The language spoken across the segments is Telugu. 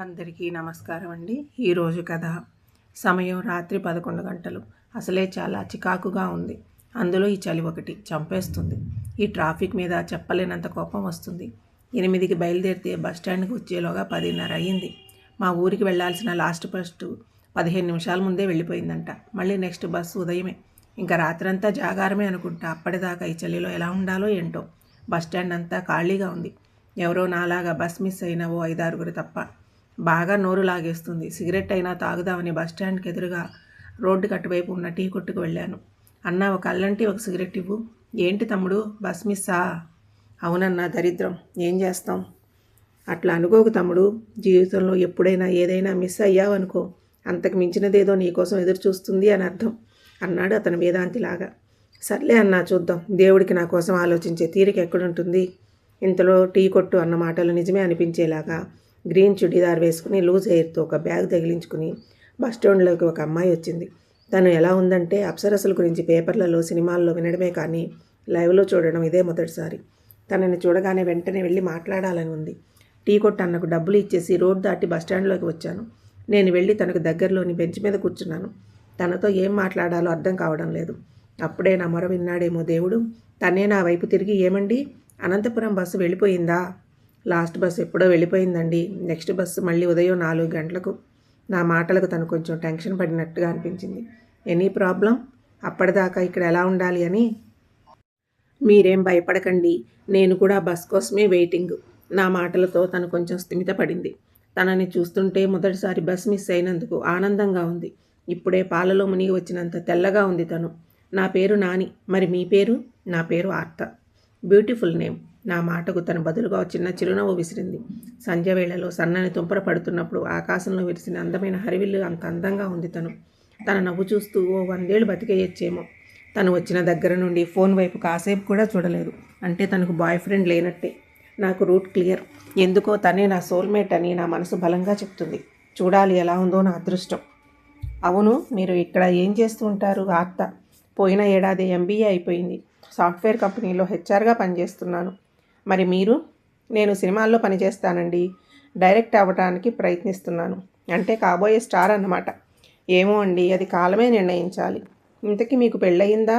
అందరికీ నమస్కారం అండి. ఈరోజు కథ. సమయం రాత్రి 11 గంటలు. అసలే చాలా చికాకుగా ఉంది. అందులో ఈ చలి ఒకటి చంపేస్తుంది. ఈ ట్రాఫిక్ మీద చెప్పలేనంత కోపం వస్తుంది. 8కి బయలుదేరితే బస్టాండ్కి వచ్చేలోగా 10:30 అయ్యింది. మా ఊరికి వెళ్లాల్సిన లాస్ట్ బస్సు 15 నిమిషాల ముందే వెళ్ళిపోయిందంట. మళ్ళీ నెక్స్ట్ బస్సు ఉదయమే. ఇంకా రాత్రంతా జాగారమే అనుకుంటా. అప్పటిదాకా ఈ చలిలో ఎలా ఉండాలో ఏంటో. బస్టాండ్ అంతా ఖాళీగా ఉంది. ఎవరో నాలాగా బస్ మిస్ అయిన ఓ 5-6 తప్ప. బాగా నోరు లాగేస్తుంది. సిగరెట్ అయినా తాగుదామని బస్టాండ్కి ఎదురుగా రోడ్డుకి అటువైపు ఉన్న టీ కొట్టుకు వెళ్ళాను. అన్నా, ఒక అల్లంటి ఒక సిగరెట్ ఇవ్వు. ఏంటి తమ్ముడు, బస్ మిస్సా? అవునన్నా, దరిద్రం. ఏం చేస్తాం? అట్లా అనుకోకు తమ్ముడు. జీవితంలో ఎప్పుడైనా ఏదైనా మిస్ అయ్యావనుకో, అంతకు మించినదేదో నీకోసం ఎదురు చూస్తుంది అని అర్థం అన్నాడు అతను వేదాంతిలాగా. సర్లే అన్నా, చూద్దాం. దేవుడికి నా కోసం ఆలోచించే తీరిక ఎక్కడుంటుంది? ఇంతలో టీ కొట్టు అన్న మాటలు నిజమే అనిపించేలాగా గ్రీన్ చుడీదార్ వేసుకుని లూజ్ హెయిర్తో ఒక బ్యాగ్ తగిలించుకుని బస్టాండ్లోకి ఒక అమ్మాయి వచ్చింది. తను ఎలా ఉందంటే, అప్సరసల గురించి పేపర్లలో సినిమాల్లో వినడమే కానీ లైవ్లో చూడడం ఇదే మొదటిసారి. తనని చూడగానే వెంటనే వెళ్ళి మాట్లాడాలని ఉంది. టీ కొట్టు అన్నకు డబ్బులు ఇచ్చేసి రోడ్ దాటి బస్టాండ్లోకి వచ్చాను. నేను వెళ్ళి తనకు దగ్గరలోని బెంచ్ మీద కూర్చున్నాను. తనతో ఏం మాట్లాడాలో అర్థం కావడం లేదు. అప్పుడే నా మొర విన్నాడేమో దేవుడు. తనే నా వైపు తిరిగి, ఏమండి, అనంతపురం బస్సు వెళ్ళిపోయిందా? లాస్ట్ బస్సు ఎప్పుడో వెళ్ళిపోయిందండి. నెక్స్ట్ బస్సు మళ్ళీ ఉదయం 4 గంటలకు. నా మాటలకు తను కొంచెం టెన్షన్ పడినట్టుగా అనిపించింది. Any problem? అప్పటిదాకా ఇక్కడ ఎలా ఉండాలి అని? మీరేం భయపడకండి, నేను కూడా బస్ కోసమే వెయిటింగ్. నా మాటలతో తను కొంచెం స్థిమితపడింది. తనని చూస్తుంటే మొదటిసారి బస్ మిస్ అయినందుకు ఆనందంగా ఉంది. ఇప్పుడే పాలలో మునిగి వచ్చినంత తెల్లగా ఉంది తను. నా పేరు నాని. మరి మీ పేరు? నా పేరు ఆర్త. Beautiful name. నా మాటకు తన బదులుగా చిన్న చిరునవ్వు విసిరింది. సంధ్య వేళలో సన్నని తుంపర పడుతున్నప్పుడు ఆకాశంలో విరిసిన అందమైన హరివిల్లు అంత అందంగా ఉంది తను. తన నవ్వు చూస్తూ ఓ 100 ఏళ్ళు బతికేయచ్చేమో. తను వచ్చిన దగ్గర నుండి ఫోన్ వైపు కాసేపు కూడా చూడలేదు. అంటే తనకు బాయ్ ఫ్రెండ్ లేనట్టే. నాకు రూట్ క్లియర్. ఎందుకో తనే నా సోల్మేట్ అని నా మనసు బలంగా చెప్తుంది. చూడాలి ఎలా ఉందో నా అదృష్టం. అవును, మీరు ఇక్కడ ఏం చేస్తూ ఉంటారు? ఆర్త. పోయిన ఏడాది MBA అయిపోయింది. సాఫ్ట్వేర్ కంపెనీలో హెచ్ఆర్గా పనిచేస్తున్నాను. మరి మీరు? నేను సినిమాల్లో పనిచేస్తానండి. డైరెక్ట్ అవ్వడానికి ప్రయత్నిస్తున్నాను. అంటే కాబోయే స్టార్ అన్నమాట. ఏమో అండి, అది కాలమే నిర్ణయించాలి. ఇంతకీ మీకు పెళ్ళయిందా?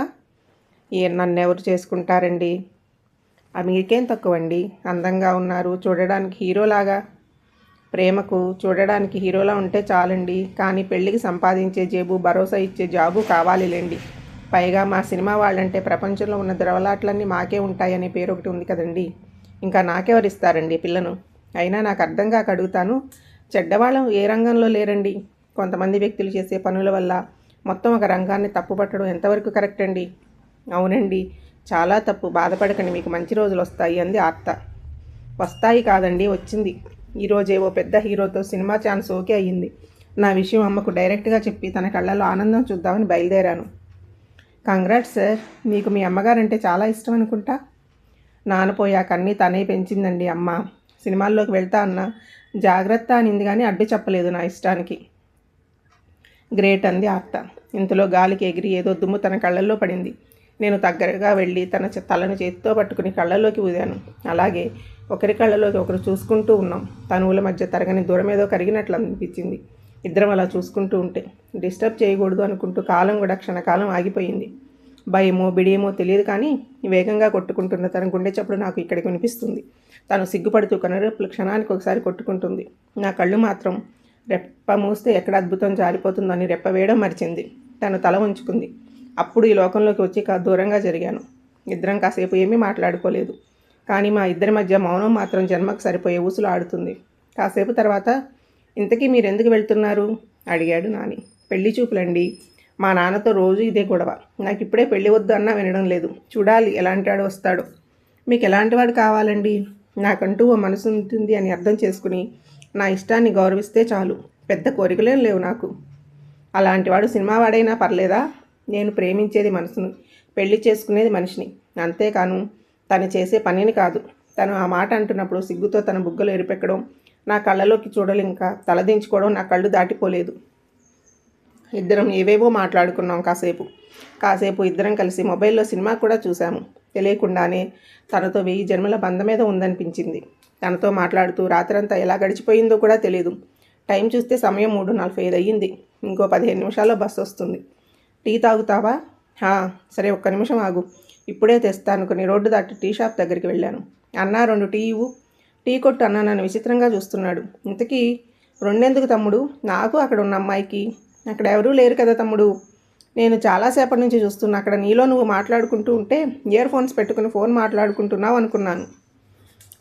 నన్నెవరు చేసుకుంటారండి? మీకేం తక్కువండి? అందంగా ఉన్నారు, చూడడానికి హీరోలాగా. ప్రేమకు చూడడానికి హీరోలా ఉంటే చాలండి. కానీ పెళ్ళికి సంపాదించే జేబు, భరోసా ఇచ్చే జాబు కావాలిలేండి. పైగా మా సినిమా వాళ్ళంటే ప్రపంచంలో ఉన్న ద్రవలాట్లన్నీ మాకే ఉంటాయనే పేరు ఒకటి ఉంది కదండి. ఇంకా నాకెవరిస్తారండి పిల్లను? అయినా నాకు అర్థం కాక అడుగుతాను. చెడ్డవాళ్ళం ఏ రంగంలో లేరండి. కొంతమంది వ్యక్తులు చేసే పనుల వల్ల మొత్తం ఒక రంగాన్ని తప్పుపట్టడం ఎంతవరకు కరెక్ట్ అండి? అవునండి, చాలా తప్పు. బాధపడకండి, మీకు మంచి రోజులు వస్తాయి అంది ఆర్త. వస్తాయి కాదండి, వచ్చింది. ఈరోజేవో పెద్ద హీరోతో సినిమా ఛాన్స్ ఓకే అయ్యింది. నా విషయం అమ్మకు డైరెక్ట్గా చెప్పి తన కళ్ళలో ఆనందం చూద్దామని బయలుదేరాను. Congrats sir. మీకు మీ అమ్మగారంటే చాలా ఇష్టం అనుకుంటా. నానపోయాక అన్నీ తనే పెంచిందండి అమ్మ. సినిమాల్లోకి వెళ్తా అన్నా జాగ్రత్త అనింది కానీ అడ్డు చెప్పలేదు నా ఇష్టానికి. గ్రేట్ అంది ఆర్త. ఇంతలో గాలికి ఎగిరి ఏదో దుమ్ము తన కళ్ళల్లో పడింది. నేను దగ్గరగా వెళ్ళి తన తలను చేతితో పట్టుకుని కళ్ళల్లోకి ఊదాను. అలాగే ఒకరి కళ్ళలోకి ఒకరు చూసుకుంటూ ఉన్నాం. తనువుల మధ్య తరగని దూరం ఏదో కరిగినట్లు అనిపించింది. ఇద్దరం అలా చూసుకుంటూ ఉంటే. డిస్టర్బ్ చేయకూడదు అనుకుంటూ కాలం కూడా క్షణకాలం ఆగిపోయింది. భయమో బిడియమో తెలియదు కానీ వేగంగా కొట్టుకుంటున్న తన గుండె చప్పుడు నాకు ఇక్కడికి వినిపిస్తుంది. తను సిగ్గుపడుతూ కనురెప్పలు క్షణానికి ఒకసారి కొట్టుకుంటుంది. నా కళ్ళు మాత్రం రెప్ప మూస్తే ఎక్కడ అద్భుతం జారిపోతుందో అని రెప్ప వేయడం మరిచింది. తను తల ఉంచుకుంది. అప్పుడు ఈ లోకంలోకి వచ్చి దూరంగా జరిగాను. ఇద్దరం కాసేపు ఏమీ మాట్లాడుకోలేదు. కానీ మా ఇద్దరి మధ్య మౌనం మాత్రం జన్మకు సరిపోయే ఊసులు ఆడుతుంది. కాసేపు తర్వాత, ఇంతకీ మీరెందుకు వెళ్తున్నారు అడిగాడు నాని. పెళ్లి చూపులండి. మా నాన్నతో రోజు ఇదే గొడవ. నాకు ఇప్పుడే పెళ్లి వద్దు అన్నా వినడం లేదు. చూడాలి ఎలాంటివాడు వస్తాడో. మీకు ఎలాంటివాడు కావాలండి? నాకంటూ ఓ మనసు ఉంటుంది అని అర్థం చేసుకుని నా ఇష్టాన్ని గౌరవిస్తే చాలు. పెద్ద కోరికలేం లేవు నాకు. అలాంటివాడు సినిమా వాడైనా పర్లేదా? నేను ప్రేమించేది మనసును, పెళ్లి చేసుకునేది మనిషిని. అంతేకాను తను చేసే పనిని కాదు. తను ఆ మాట అంటున్నప్పుడు సిగ్గుతో తన బుగ్గలు ఎరిపెక్కడం, నా కళ్ళలోకి చూడలేక తలదించుకోవడం నా కళ్ళు దాటిపోలేదు. ఇద్దరం ఏవేవో మాట్లాడుకున్నాం కాసేపు ఇద్దరం కలిసి మొబైల్లో సినిమా కూడా చూసాము. తెలియకుండానే తనతో 1000 జన్మల బంధం మీద ఉందనిపించింది. తనతో మాట్లాడుతూ రాత్రంతా ఎలా గడిచిపోయిందో కూడా తెలియదు. టైం చూస్తే సమయం 3:45 అయ్యింది. ఇంకో 15 నిమిషాల్లో బస్సు వస్తుంది. టీ తాగుతావా? సరే, ఒక్క నిమిషం ఆగు, ఇప్పుడే తెస్తాను. కొన్ని రోడ్డు దాటి టీ షాప్ దగ్గరికి వెళ్ళాను. అన్నా 2 టీ ఇవ్వు. టీ కొట్టు అన్న నన్ను విచిత్రంగా చూస్తున్నాడు. ఇంతకీ 2 ఎందుకు తమ్ముడు? నాకు, అక్కడ ఉన్న అమ్మాయికి. అక్కడ ఎవరూ లేరు కదా తమ్ముడు. నేను చాలాసేపటి నుంచి చూస్తున్నా. అక్కడ నీలో నువ్వు మాట్లాడుకుంటూ ఉంటే ఇయర్ ఫోన్స్ పెట్టుకుని ఫోన్ మాట్లాడుకుంటున్నావు అనుకున్నాను.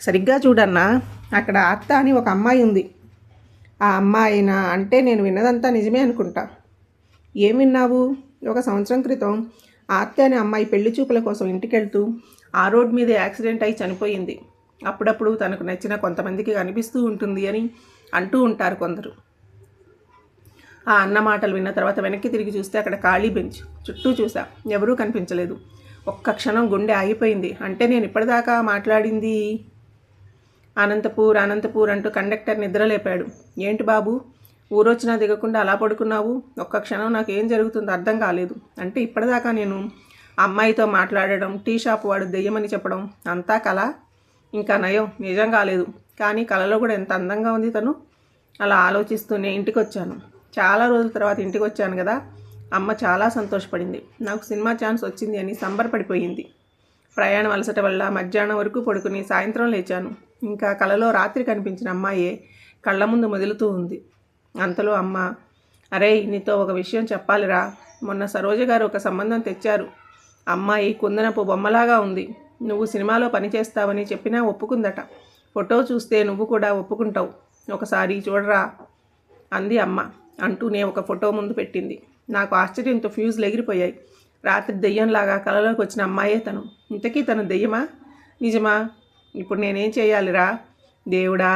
సరిగ్గా చూడన్నా, అక్కడ అత్త అని ఒక అమ్మాయి ఉంది. ఆ అమ్మాయినా అంటే నేను విన్నదంతా నిజమే అనుకుంటా. ఏం విన్నావు? 1 సంవత్సరం క్రితం ఆర్తి అనే అమ్మాయి పెళ్లి చూపుల కోసం ఇంటికెళ్తూ ఆ రోడ్ మీద యాక్సిడెంట్ అయి చనిపోయింది. అప్పుడప్పుడు తనకు నచ్చిన కొంతమందికి కనిపిస్తూ ఉంటుంది అని అంటూ ఉంటారు కొందరు. ఆ అన్న మాటలు విన్న తర్వాత వెనక్కి తిరిగి చూస్తే అక్కడ ఖాళీ బెంచ్. చుట్టూ చూసా, ఎవరూ కనిపించలేదు. ఒక్క క్షణం గుండె ఆగిపోయింది. అంటే నేను ఇప్పటిదాకా మాట్లాడింది అనంతపూర్ అంటూ కండక్టర్ నిద్రలేపాడు. ఏంటి బాబు, ఊరొచ్చినా దిగకుండా అలా పడుకున్నావు? ఒక్క క్షణం నాకు ఏం జరుగుతుందో అర్థం కాలేదు. అంటే ఇప్పటిదాకా నేను అమ్మాయితో మాట్లాడడం, టీ షాప్ వాడు దెయ్యమని చెప్పడం అంతా కళ? ఇంకా నయం, నిజం కాలేదు. కానీ కళలో కూడా ఎంత అందంగా ఉంది తను. అలా ఆలోచిస్తూనే ఇంటికి వచ్చాను. చాలా రోజుల తర్వాత ఇంటికి వచ్చాను కదా. అమ్మ చాలా సంతోషపడింది. నాకు సినిమా ఛాన్స్ వచ్చింది అని సంబరపడిపోయింది. ప్రయాణం అలసట వల్ల మధ్యాహ్నం వరకు పడుకుని సాయంత్రం లేచాను. ఇంకా కలలో రాత్రి కనిపించిన అమ్మాయే కళ్ళ ముందు మొదలుతూ ఉంది. అంతలో అమ్మ, అరే నీతో ఒక విషయం చెప్పాలిరా. మొన్న సరోజ గారు ఒక సంబంధం తెచ్చారు. అమ్మాయి కుందనపు బొమ్మలాగా ఉంది. నువ్వు సినిమాలో పనిచేస్తావని చెప్పినా ఒప్పుకుందట. ఫోటో చూస్తే నువ్వు కూడా ఒప్పుకుంటావు. ఒకసారి చూడరా అంది అమ్మ అంటూనే ఒక ఫోటో ముందు పెట్టింది. నాకు ఆశ్చర్యంతో ఫ్యూజులు ఎగిరిపోయాయి. రాత్రి దెయ్యంలాగా కలలోకి వచ్చిన అమ్మాయే తను. ఇంతకీ తను దెయ్యమా నిజమా? ఇప్పుడు నేనేం చేయాలిరా దేవుడా?